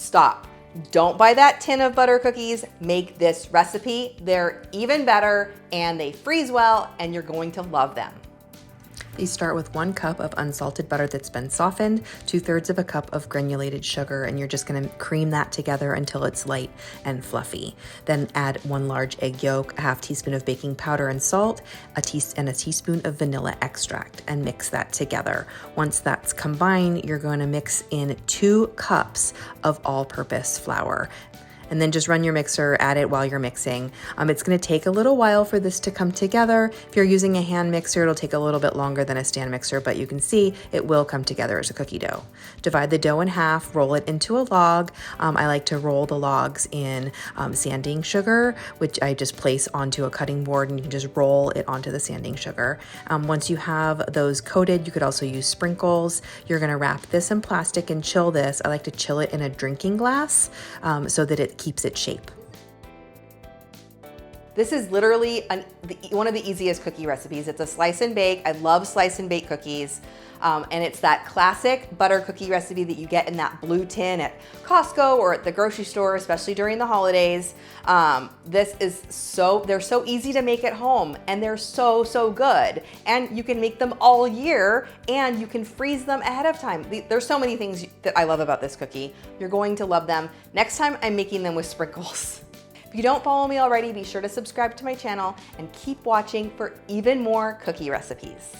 stop. Don't buy that tin of butter cookies. Make this recipe. They're even better and they freeze well and you're going to love them. These start with 1 cup of unsalted butter that's been softened, 2/3 of a cup of granulated sugar, and you're just gonna cream that together until it's light and fluffy. Then add 1 large egg yolk, a 1/2 teaspoon of baking powder and salt, and a teaspoon of vanilla extract, and mix that together. Once that's combined, you're going to mix in 2 cups of all-purpose flour. And then just run your mixer, add it while you're mixing. It's gonna take a little while for this to come together. If you're using a hand mixer, it'll take a little bit longer than a stand mixer, but you can see it will come together as a cookie dough. Divide the dough in half, roll it into a log. I like to roll the logs in sanding sugar, which I just place onto a cutting board, and you can just roll it onto the sanding sugar. Once you have those coated, you could also use sprinkles. You're gonna wrap this in plastic and chill this. I like to chill it in a drinking glass so that it keeps its shape. This is literally one of the easiest cookie recipes. It's a slice and bake. I love slice and bake cookies. And it's that classic butter cookie recipe that you get in that blue tin at Costco or at the grocery store, especially during the holidays. They're so easy to make at home, and they're so good. And you can make them all year, and you can freeze them ahead of time. There's so many things that I love about this cookie. You're going to love them. Next time I'm making them with sprinkles. If you don't follow me already, be sure to subscribe to my channel and keep watching for even more cookie recipes.